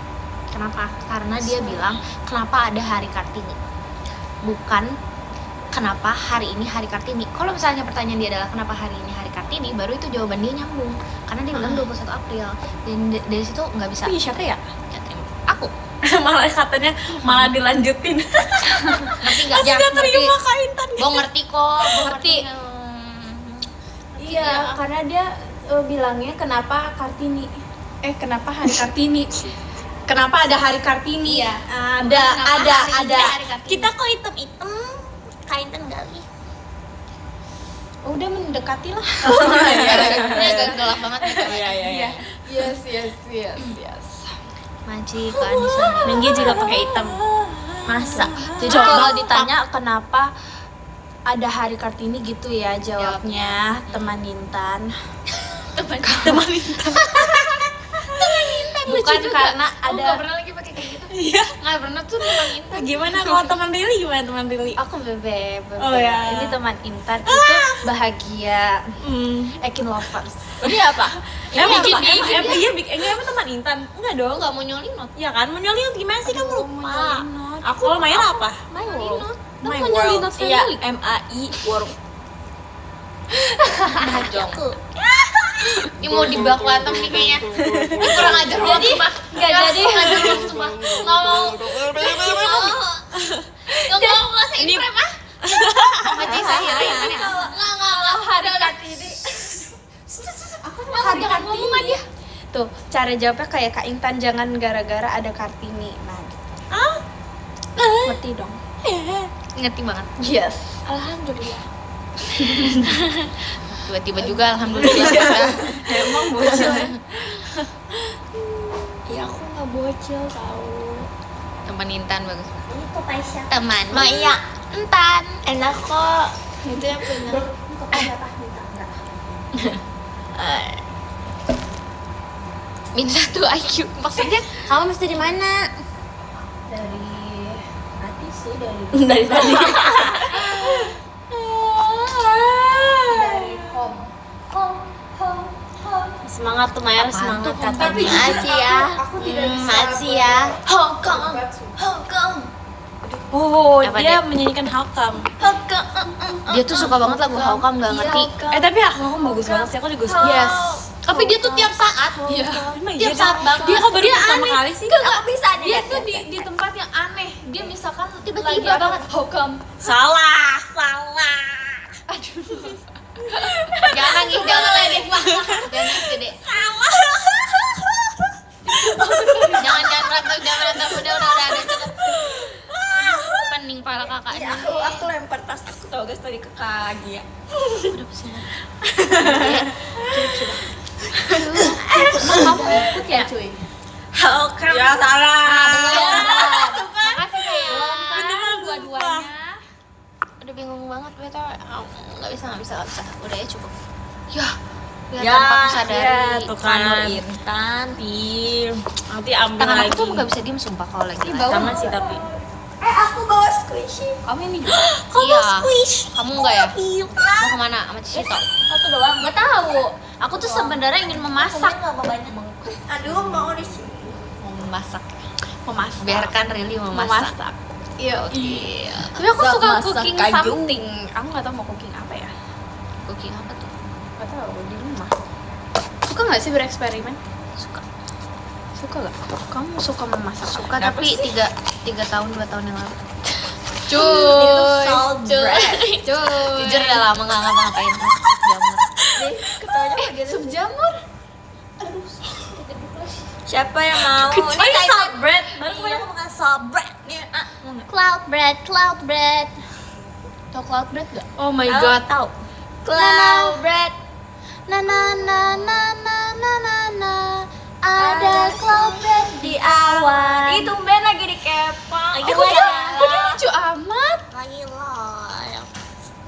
Kenapa? Karena dia bilang kenapa ada hari Kartini, bukan kenapa hari ini hari Kartini. Kalau misalnya pertanyaan dia adalah kenapa hari ini hari Kartini, baru itu jawaban dia nyambung. Karena dia bilang 21 April. Dan dari situ nggak bisa. Iya, siapa ya? Nggak terima. Aku. Malah katanya malah dilanjutin. Ngerti nggak? Masih nggak terima Kak Intan. Gue ngerti kok. Gue ngerti. Iya, karena dia bilangnya kenapa Kartini. Kenapa hari Kartini? Kenapa ada hari Kartini? Iya. Ada, Kenapa hari ini ada. hari Kartini? Kita kok hitam-hitam, kain gali. Udah mendekati lah. Ini agak gelap banget gitu. Iya. Yes. Maji ke Anissa. Minggi juga pakai hitam. Masa? Jadi Coba kalau ditanya kenapa ada hari Kartini gitu ya jawabnya teman Intan. Teman Intan. Bukan karena Aku nggak ada pernah lagi pakai kayak gitu. Iya. Nggak pernah tuh teman Intan. Gimana kalau teman Lili? Gimana teman Lili? aku bebek. Oh, ya. Ini teman Intan itu bahagia. Ekin lovers. Ini apa? Emang bikin apa? Emang teman Intan? Enggak dong. Nggak mau nyolinot. Ya kan, mau nyolinot gimana sih kamu lupa? nyolinot. Aku kalau main apa? My world. My mau nyolinot World. Iya, family. MAI World. Bahagiaku. Ini mau dibakwatem nih kayaknya. Ini kurang ajar banget sumpah. nggak jadi. Kurang ajar banget sumpah. Nggak mau. Nggak mau ngasih Ini- frame ah. Maji saya ya. Nggak. Hari Kartini. Aku mau hari Jangan ngomong Kartini. aja. Tuh, cara jawabnya kayak Kak Intan, jangan gara-gara ada Kartini. Nah, gitu. Ngerti dong. Ngerti banget. Yes. Alhamdulillah. Tiba-tiba juga alhamdulillah. Emang bocil ya? Ya aku nggak bocil tahu. Teman Intan bagus. Ini kok Paisya. Teman. Maya. Intan. Enak kok. Itu yang punya. Minta tuh IQ. Maksudnya Kamu mesti di mana? Dari hati sih, dari Dari tadi. dari home. Semangat tuh Maya, semangat katanya. Makasih ya. Aku tidak bisa Makasih ya. Hong Kong. berdebat, sumpah. Hong Kong. Oh, Apa dia dia? menyanyikan Hakam. Hong Kong. Dia tuh suka banget lagu Hokam, nggak ngerti. Tapi Hakam bagus banget sih, aku juga suka. Yes. Tapi dia tuh tiap saat. Iya. Emang Tiap iya, saat banget. Dia kok baru Dia pertama aneh. kali sih? Nggak bisa Dia tuh di tempat yang aneh. Dia misalkan tiba-tiba Lagi banget. Hokam. Salah. Jangan nangis, jangan nangis. Jangan nangis gede. Jangan berantem, udah cukup. Pening pala kakaknya. Aku lempar tas aku tau guys tadi ke Kak Gia. Udah pusing. Kamu ikut ya cuy? Hakam. Ya salah. Makasih sayang. Beneran Dua-duanya. Udah bingung banget beta. Nggak bisa. Udah ya cukup. Ya. Biar tanpa aku sadari. tuh kan Intan, Tim. Nanti ambil Tangan lagi. aku tuh nggak bisa diem sumpah kalau lagi. Sama sih tapi. Aku bawa squishy. Kamu ini juga? Iya. Kamu enggak ya? Mau kemana sama Cicito? Satu doang. Gak tahu. Aku tuh sebenarnya ingin memasak. Aduh, mau di sini. Mau memasak. Memasak. Biarkan Rili memasak. Iya, oke. Iya. Tapi aku Masak suka cooking kaju. something. Aku nggak tahu mau cooking apa ya. Cooking apa tuh? Nggak tahu di rumah. Suka nggak sih bereksperimen? Suka. Suka gak? Kamu suka memasak? Suka tapi 3 tahun 2 tahun yang lalu. Cuy, salt bread. cuy. Jujur udah lama nggak ngapa-ngapain masak sup jamur. Sup jamur? Siapa yang mau? Ini kayak salt bread. Baru kemarin aku makan salt bread. Cloud bread. Tau cloud bread gak? Oh my god. Tahu. Cloud bread. Na na na na na na na na. Ada cloud bread di awan. Itu Ben lagi di kepang. Lagi Kok dia lucu amat? Lagi live.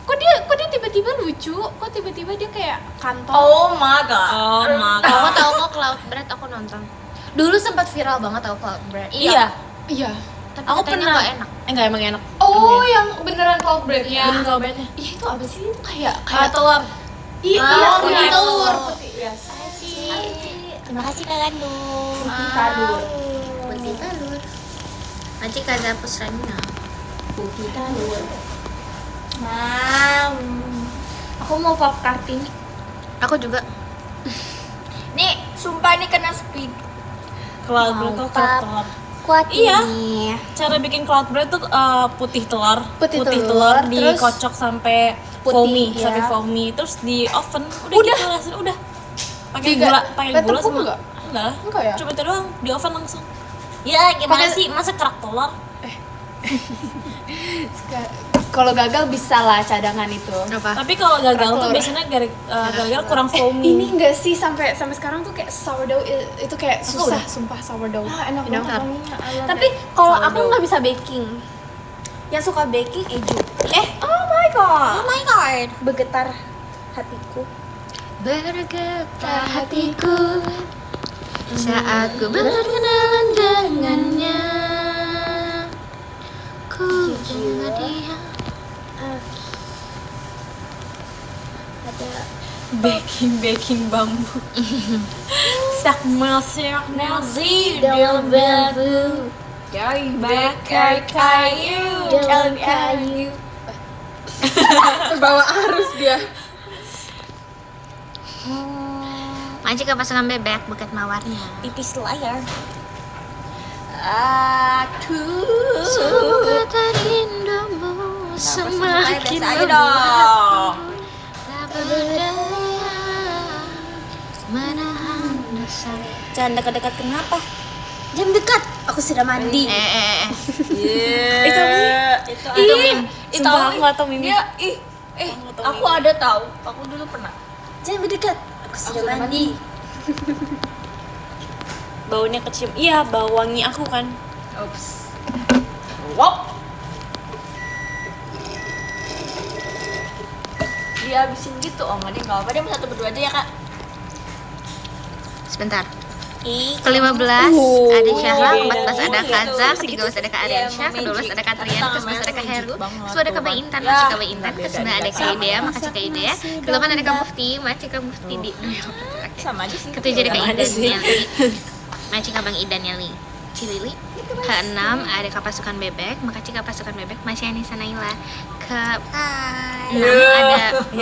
Kok dia tiba-tiba lucu? Kok tiba-tiba dia kayak kantong? Oh my god. Aku tahu kok cloud bread, aku nonton. Dulu sempat viral banget tahu cloud bread. Iya. Iya. Tapi Aku katanya pernah. nggak enak. Enggak emang enak. Oh, yang beneran cloud bread-nya. Bener cloud breadnya. Iya, itu apa sih? Kayak Telur. Iya, Ah, putih putih telur. telur. Putih, yes. Terima kasih Kak Gandum. Putih telur. Putih telur. Nanti Kak Zapus Rania. Putih telur. Mam. Aku mau pop Kartini. Aku juga. Nih, sumpah ini kena speed. Cloud bread tuh kerak telur. Kuat Iya. ini. Cara bikin cloud bread tuh putih telur, Putih telur, telur terus dikocok sampai putih, foamy, ya. sampai foamy, terus di oven. Udah gitu langsung udah. Pakai Tiga- gula, pakai pakai gula tepung sama nggak? enggak. Enggak ya? Cuma itu doang, di oven langsung. Ya, gimana Pakai- sih masa kerak telur? Kalau gagal bisa lah cadangan itu. Apa? Tapi kalau gagal Kerak tuh telur. biasanya gagal kurang foamy. Ini enggak sih sampai sekarang tuh kayak sourdough itu kayak susah, sumpah sourdough. enak You know? banget. Tapi kalau aku Sourdough. nggak bisa baking. Yang suka baking Eju. Oh my god. my god. Bergetar hatiku. Bergetar hatiku saat ku berkenalan dengannya. Ku dengar dia. Baking bambu. Sak masuk nasi dalam bambu. Dari bakar kayu dalam kayu. Terbawa arus dia. Manci ke pasangan bebek buket mawarnya. Tipis layar. Aku Semoga terindamu semakin biasa aja dong. tak berdaya menahan rasa. Jangan dekat-dekat kenapa? jam dekat. Aku sudah mandi. Itu Itu meme. Sumpah aku gak tau mimi. Dia Aku ada tahu. Aku dulu pernah. Jangan mendekat. Aku sudah mandi. Baunya kecium. Iya, bau wangi aku kan. Oops. Wop. Dia habisin gitu. Oh, enggak apa-apa. Dia mau satu berdua aja ya, Kak. Sebentar. Ke-15 ada Syahla, ke-14 ada Kaza, ke-13 ada Kak Ariansyah, ke-12 ada Kak Trian, ke-11 ada Kak Heru, ke-10 ada Kak Mbak Intan, makasih Kak Mbak Intan, ke-9 ada Kak Idea, makasih Kak Idea, ke-8 ada Kak Mufti, makasih Kak Mufti di Sama aja sih. ke-7 ada Kak Idan Nyali, makasih Kak Bang Idan Nyali Cilili, ke-6 ada Kak Pasukan Bebek, makasih Kak Pasukan Bebek, masih Anissa Naila, ke-6 ada 5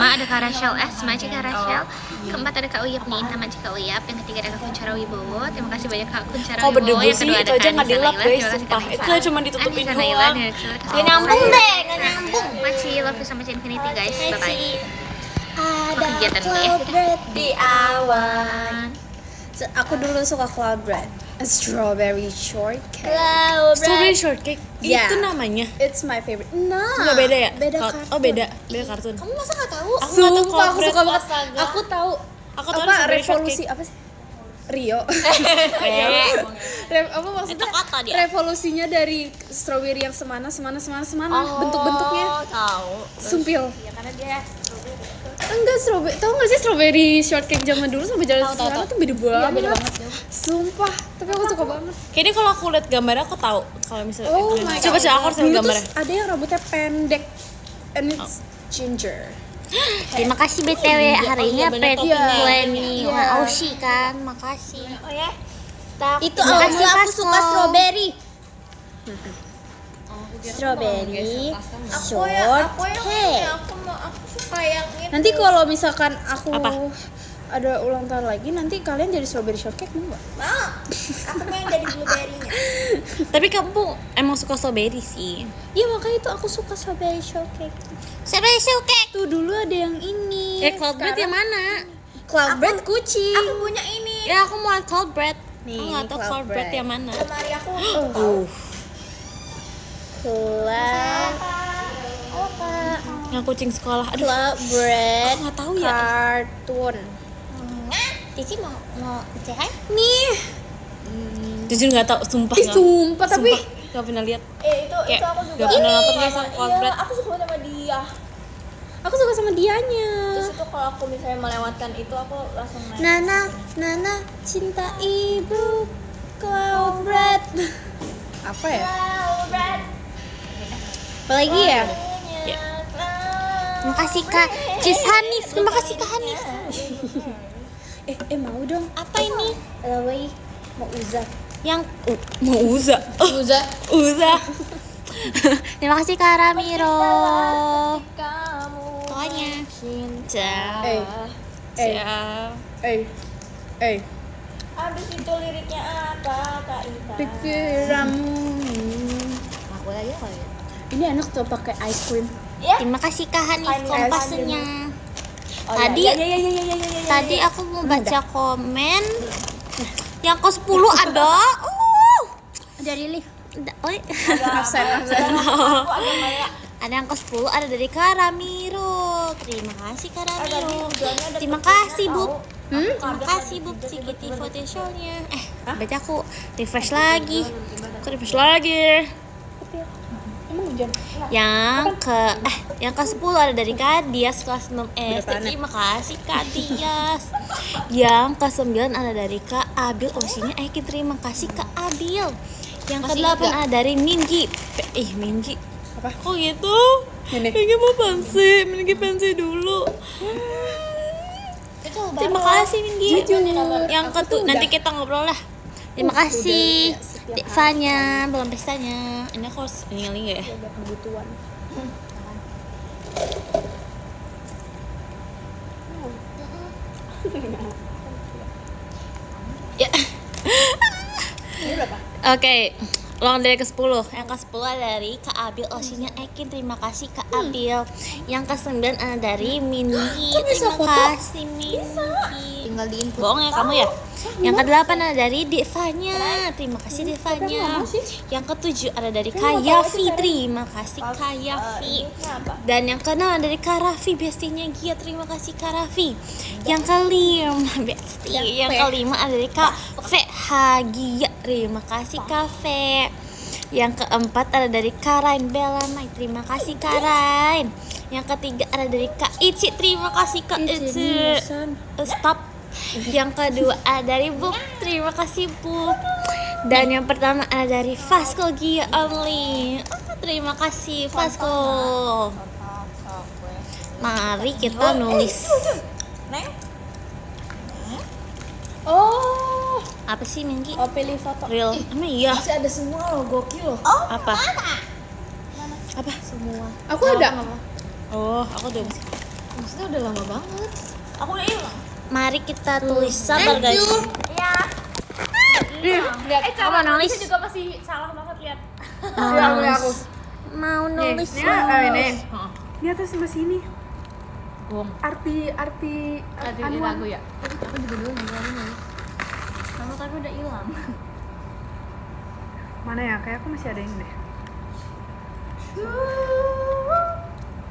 ada Kak Rachel S, makasih Kak Rachel, ke-4 ada Kak Uyap nih, nama Kak Uyap, yang ketiga ada Kak Kuncara Wibowo, terima kasih banyak Kak Kuncara Kok Wibowo, berdebu yang sih? kedua Itu ada aja Kak nggak Anissa dilap, Naila, guys, terima kasih Kak sumpah. Anissa. Itu cuma ditutupin Anissa Naila, doang. dan Kak Gak nyambung deh, gak nyambung. Masih love you sama Infinity guys, bye bye. Ada kegiatan dulu ya. bread di awan. Aku dulu suka cloud bread. A strawberry shortcake. Strawberry shortcake. Yeah. Itu namanya. It's my favorite. Nah, Enggak beda ya? Beda Kar- kartun. Oh, beda kartun. Kamu masa nggak tahu? Aku nggak tahu Sumpah, cloud aku bread, suka banget. astaga. Aku tahu. Aku tahu apa strawberry revolusi apa sih? Rio. Apa maksudnya? Itu kata dia. Revolusinya dari strawberry yang semana bentuk-bentuknya Tahu. sumpil. Ya karena dia Enggak strawberry. Tahu nggak sih strawberry shortcake zaman dulu sampai zaman sekarang tuh beda banget. Sumpah, tapi aku suka banget. Kayaknya kalau aku lihat gambarnya aku tahu kalau misalnya Oh itu. my Coba god. coba aku harus lihat Dulu tuh gambarnya. ada yang rambutnya pendek and it's ginger. Terima kasih BTW hari ini bener, Pretty toppingnya. Glenny Iya. Oshi kan, makasih. Oh ya. Itu Makasih, awalnya aku Pasco. suka strawberry. Strawberry Shortcake. aku suka yang ini. Nanti kalau misalkan aku Apa? ada ulang tahun lagi, nanti kalian jadi strawberry shortcake mau nggak? Mau. Aku pengen jadi blueberry-nya. Tapi kamu emang suka strawberry sih. Iya makanya itu aku suka strawberry shortcake. Strawberry shortcake. Tuh dulu ada yang ini. Cloud bread yang mana? Cloud bread kucing. Aku punya ini. Ya aku mau cloud bread. Nih, Aku nggak tahu cloud cloud bread bread. yang mana. Lemari aku. Cloud Yang kucing sekolah. Aduh, Cloud bread. aku nggak tahu ya. Kartun. Cici mau say hi? Nih. Jujur nggak tahu, sumpah. Ih, sumpah tapi nggak pernah lihat. Itu Kayak aku juga. nggak pernah nonton guys sama cloud bread. Aku suka sama dia. aku suka sama dianya. Terus itu kalau aku misalnya melewatkan itu aku langsung main. Nana cinta ibu. Cloud bread. Apa ya? Bread. Apalagi ya? Terima kasih Kak Cis Hanif. Terima kasih Kak Hanif. Mau dong. Apa ini? Lawai mau uzak. Yang mau Uza. Uzak. Uza. Terima kasih Kak Ramiro. Kamu Pokoknya. cinta. Abis itu liriknya apa Kak Ita? Pikiranmu. Aku aja kali ya. Ini enak tuh pakai ice cream. Ya. Terima kasih Kak Hanif Hanif. kompasnya. Oh, Tadi ya. tadi aku mau baca komen yang ke 10 ada. Dari Li. Oi. Absen. Aku agak kayak Ada yang ke 10 ada dari Kak Ramiro. Terima kasih Kak Ramiro. tujuannya ada Terima kecilnya kasih tahu. Bub. Terima kasih Bub CGT Photoshopnya. Baca aku refresh lagi. Aku refresh lagi. Emang hujan? Yang ke 10 ada dari Kak Dias kelas 6 SD. Terima kasih Kak Dias. Yang ke 9 ada dari Kak Abil. Osinya Ekin. Terima kasih Kak Abil. Yang ke 8 ada dari Mingi. Mingi. Apa? Kok gitu? Nenek. Mingi mau pensi. Mingi pensi dulu. Itu Terima kasih Mingi. Jujur. Yang nanti kita ngobrol lah. Terima kasih Vanya, belum pestanya. Ini aku harus ini ya? Ada kebutuhan. Ya. Oke, ulang dari ke 10. Yang ke 10 ada dari Kak Abil. Osinya Ekin. Terima kasih Kak Abil. Yang ke 9 ada dari Mingi. Terima kasih Mingi. tinggal di input. Bohong ya kamu ya? Yang ke-8 ada dari Devanya. Terima kasih Devanya. Yang ke-7 ada dari Kak Yafi. Terima kasih Kak Yafi. Dan yang ke-6 ada dari Kak Raffi, bestinya Gia. Terima kasih Kak Raffi. Yang ke-5 besti. Yang ke-5 ada dari Kak Fe Hagia. Terima kasih Kak Fe. Yang ke-4 ada dari Kak Rain Belamai. Terima kasih Kak Rain. Yang ke-3 ada dari Kak Ici. Terima kasih Kak Ici. Stop. Yang kedua ada dari Bub. Terima kasih Bub. Dan yang pertama ada dari Vasco Gia Only. Terima kasih Vasco. Mari kita nulis. Neng, Oh, Apa sih Minggi? pilih foto. Real. Emang iya. masih ada semua loh, gokil loh. Apa? Apa? Semua. Aku ada. Oh, aku udah masih. Maksudnya udah lama banget. Aku udah hilang. Mari kita tulis, sabar guys. Iya. Lihat. Kamu nulis? juga pasti salah banget lihat. Mau nulis. Ini. Di atas sama sini. Arti lagu ya. Aku juga dulu nulis. Kamu tapi udah hilang. Mana ya? Kayak aku masih ada ini deh.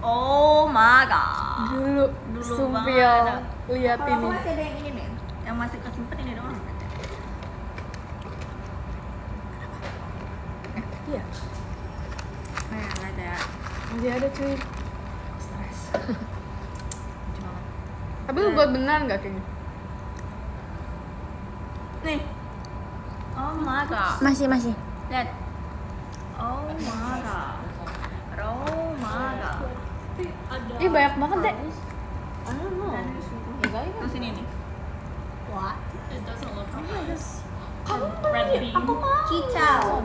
Oh my god. Dulu Sumpil banget. lihat Kalau aku ini. masih ada yang ini nih. Yang masih kesimpan ini doang. Iya. Nah, ada. Masih ada cuy. Stres. Tapi lu buat beneran nggak kayak gitu? Nih. Oh my god. Masih. Lihat. Oh my god. Oh my god. Ih banyak banget deh. Terus ini nih. What?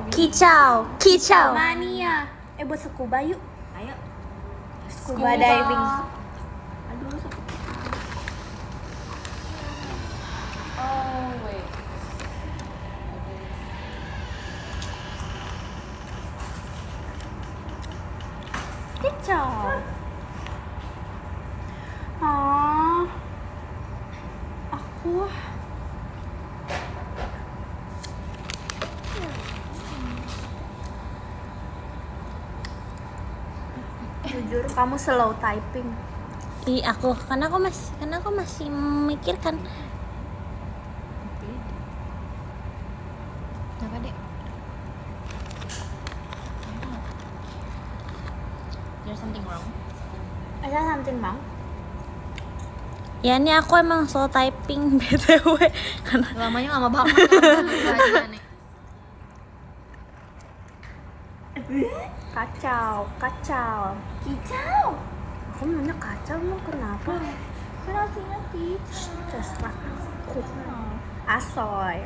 Kicau. Mania. Buat scuba yuk. Ayo. Scuba diving. Aduh, Oh wait. Kicau. Ah, aku jujur kamu slow typing. Karena aku masih memikirkan. Apa deh? There's something wrong. Ada something wrong? Ya ini aku emang slow typing BTW karena Lamanya lama banget. Gimana nih? Kacau. Aku nanya kacau mau kenapa? Kan artinya kicau. Terserah aku. Asoy.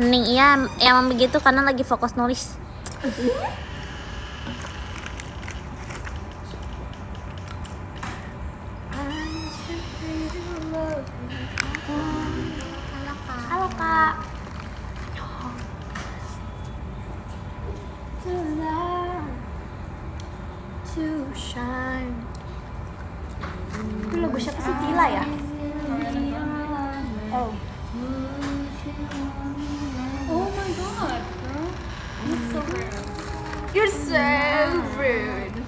hening iya emang begitu karena lagi fokus nulis. Halo kak. To shine. Itu lagu siapa sih, Tila ya? Oh. Oh my god, girl. You're so rude.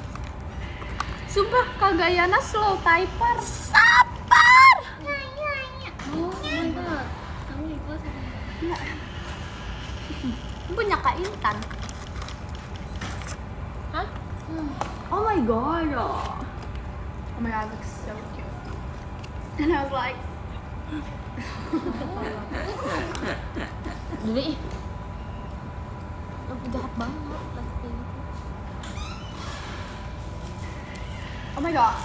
Sumpah Kak Gayana slow typer. Sabar. Oh my god. Kamu ikhlas apa? Punya Kak Intan. Hah? Oh my god. Oh my god, looks so cute. And I was like, Dulu ih. Lu jahat banget lagi kayak gitu. oh my god.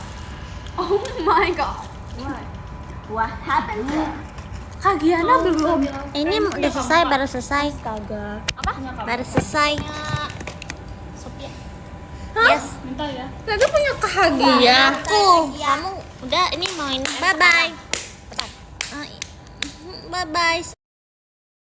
Oh my god. What happened to her? Kak Giana belum. Ini udah selesai, baru selesai. Kagak. Baru selesai. Sophia. Yes. Minta ya. Lagi punya kehagia. Kamu udah ini main. Bye bye. Bye bye.